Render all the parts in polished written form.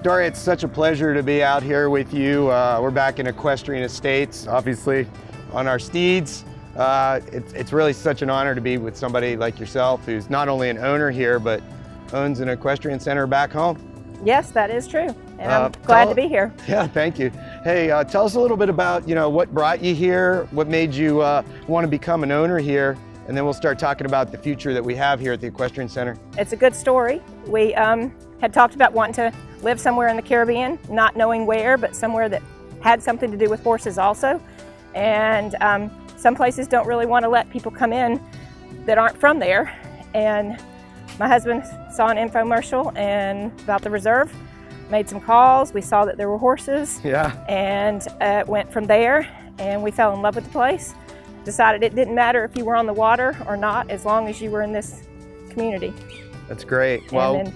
Dory, it's such a pleasure to be out here with you. We're back in Equestrian Estates, obviously on our steeds. It's really such an honor to be with somebody like yourself who's not only an owner here, but owns an equestrian center back home. Yes, that is true. And I'm glad to be here. Yeah, thank you. Hey, tell us a little bit about, what brought you here, what made you want to become an owner here, and then we'll start talking about the future that we have here at the Equestrian Center. It's a good story. We had talked about wanting to live somewhere in the Caribbean, not knowing where, but somewhere that had something to do with horses also. And some places don't really want to let people come in that aren't from there. And my husband saw an infomercial about the reserve, made some calls. We saw that there were horses. Yeah. And went from there, and we fell in love with the place. Decided it didn't matter if you were on the water or not, as long as you were in this community. That's great. Well,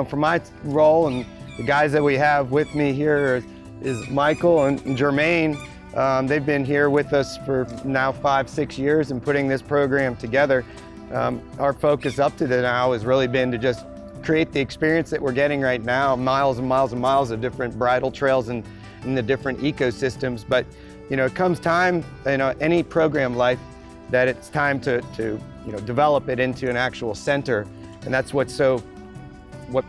for my role and the guys that we have with me here is Michael and Jermaine. They've been here with us for now 5-6 years and putting this program together. Our focus up to now has really been to just create the experience that we're getting right now, miles and miles and miles of different bridle trails and the different ecosystems. But it comes time, any program life, that it's time to develop it into an actual center. And that's what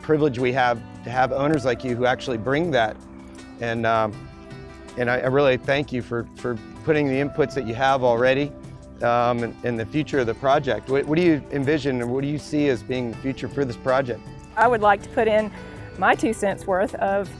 privilege we have to have owners like you who actually bring that. And I really thank you for putting the inputs that you have already and the future of the project. What do you envision and what do you see as being the future for this project? I would like to put in my 2 cents worth of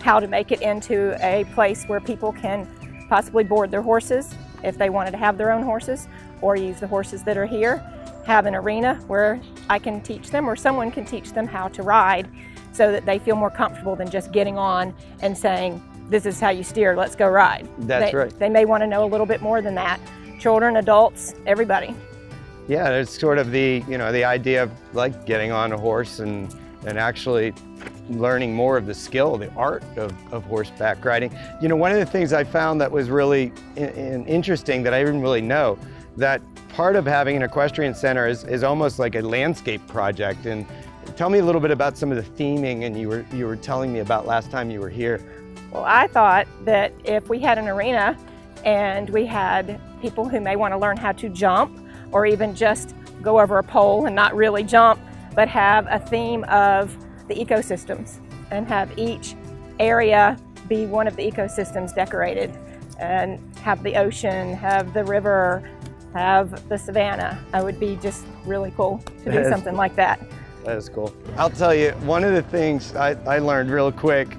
how to make it into a place where people can possibly board their horses if they wanted to have their own horses, or use the horses that are here, have an arena where I can teach them or someone can teach them how to ride so that they feel more comfortable than just getting on and saying, this is how you steer, let's go ride. That's right. They may want to know a little bit more than that. Children, adults, everybody. Yeah, there's sort of the idea of like getting on a horse and actually learning more of the skill, the art of horseback riding. One of the things I found that was really interesting that I didn't really know, that part of having an equestrian center is almost like a landscape project. And tell me a little bit about some of the theming and you were telling me about last time you were here. Well, I thought that if we had an arena and we had people who may want to learn how to jump or even just go over a pole and not really jump, but have a theme of the ecosystems and have each area be one of the ecosystems decorated, and have the ocean, have the river, have the savanna. It would be just really cool to do something like that. That is cool. I'll tell you, one of the things I learned real quick,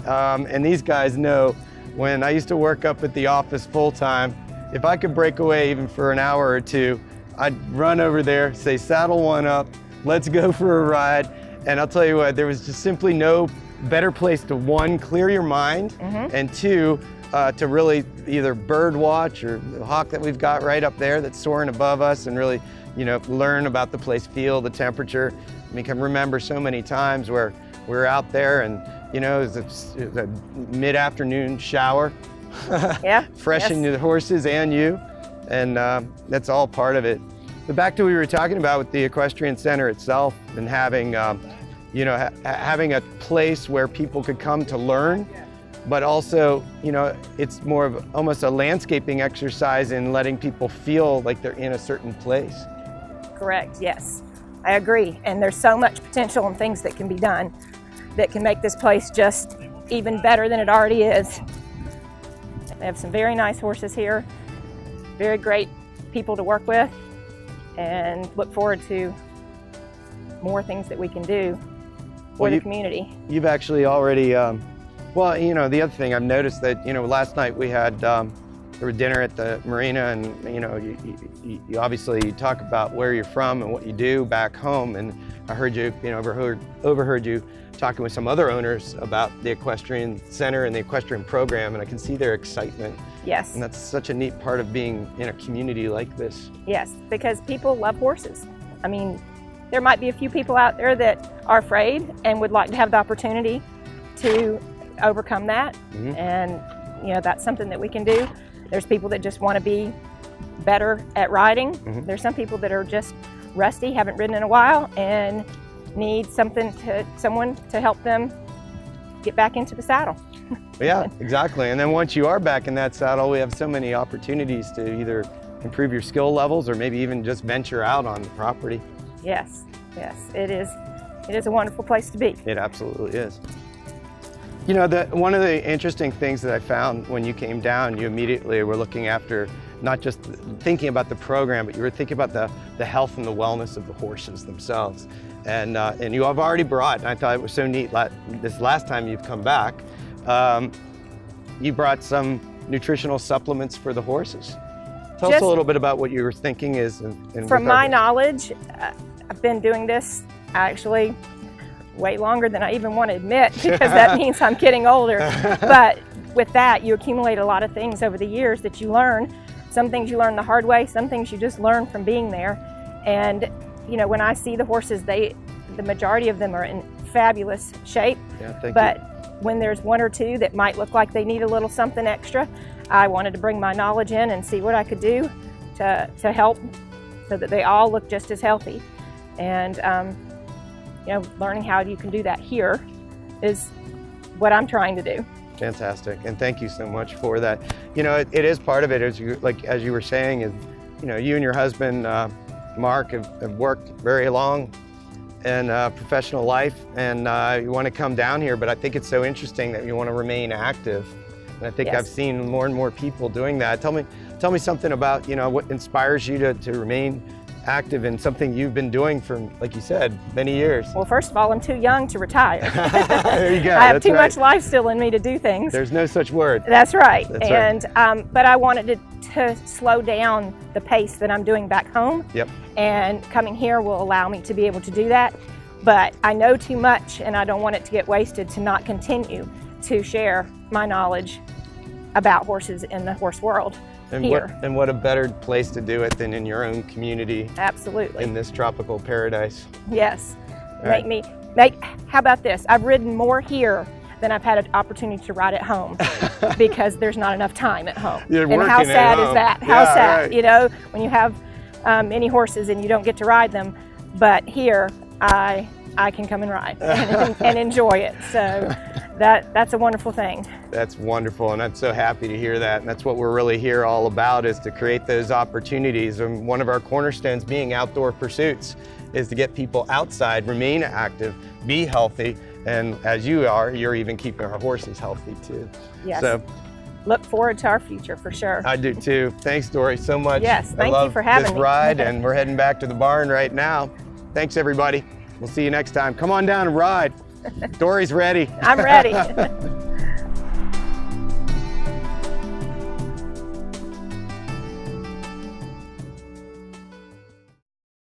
and these guys know, when I used to work up at the office full-time, if I could break away even for an hour or two, I'd run over there, say, saddle one up, let's go for a ride. And I'll tell you what, there was just simply no better place to, one, clear your mind, and two, to really either bird watch or the hawk that we've got right up there that's soaring above us, and really, learn about the place, feel the temperature. I can remember so many times where we were out there and, it was a mid-afternoon shower. Yeah. Freshen the horses and you, and that's all part of it. But back to what we were talking about with the Equestrian Center itself, and having, having a place where people could come to learn, but also, it's more of almost a landscaping exercise in letting people feel like they're in a certain place. Correct, yes. I agree. And there's so much potential and things that can be done that can make this place just even better than it already is. They have some very nice horses here, very great people to work with, and look forward to more things that we can do for the community. You've actually already, well, the other thing I've noticed that, last night we had there was dinner at the marina, and you obviously talk about where you're from and what you do back home, and I heard you, overheard you talking with some other owners about the Equestrian Center and the equestrian program, and I can see their excitement. Yes. And that's such a neat part of being in a community like this. Yes, because people love horses. There might be a few people out there that are afraid and would like to have the opportunity to overcome that, and that's something that we can do. There's people that just want to be better at riding. There's some people that are just rusty, haven't ridden in a while, and need someone to help them get back into the saddle. Yeah, exactly. And then once you are back in that saddle, we have so many opportunities to either improve your skill levels or maybe even just venture out on the property. Yes, yes, it is. It is a wonderful place to be. It absolutely is. You know, one of the interesting things that I found when you came down, you immediately were looking after not just thinking about the program, but you were thinking about the health and the wellness of the horses themselves. And you have already brought, and I thought it was so neat, this last time you've come back, you brought some nutritional supplements for the horses. Tell us a little bit about what you were thinking is. From my knowledge, I've been doing this actually way longer than I even want to admit, because that means I'm getting older. But with that, you accumulate a lot of things over the years that you learn. Some things you learn the hard way, some things you just learn from being there. And you know, when I see the horses, the majority of them are in fabulous shape. Yeah, thank but you. When there's one or two that might look like they need a little something extra, I wanted to bring my knowledge in and see what I could do to help so that they all look just as healthy. And you know, learning how you can do that here is what I'm trying to do. Fantastic, and thank you so much for that. You know, it is part of it, as you were saying, is, you know, you and your husband, Mark, have worked very long in professional life, and you want to come down here, but I think it's so interesting that you want to remain active. And I think Yes. I've seen more and more people doing that. Tell me something about, you know, what inspires you to remain active in something you've been doing for, like you said, many years. Well, first of all, I'm too young to retire. There you go. I have That's too right. much life still in me to do things. There's no such word. That's right. That's and but I wanted to slow down the pace that I'm doing back home. Yep. And coming here will allow me to be able to do that. But I know too much, and I don't want it to get wasted to not continue to share my knowledge about horses in the horse world here. What a better place to do it than in your own community. Absolutely. In this tropical paradise. Yes. Right. How about this? I've ridden more here than I've had an opportunity to ride at home because there's not enough time at home. You're and how working at sad home. is that? How Yeah, sad, right. you know, when you have many horses and you don't get to ride them. But here, I can come and ride and enjoy it. So that's a wonderful thing. That's wonderful, and I'm so happy to hear that. And that's what we're really here all about, is to create those opportunities. And one of our cornerstones being outdoor pursuits is to get people outside, remain active, be healthy, and as you are, you're even keeping our horses healthy too. Yes. So look forward to our future for sure. I do too. Thanks, Dory, so much. Yes, thank I you for having this me. ride, and we're heading back to the barn right now. Thanks, everybody. We'll see you next time. Come on down and ride. Dory's ready. I'm ready.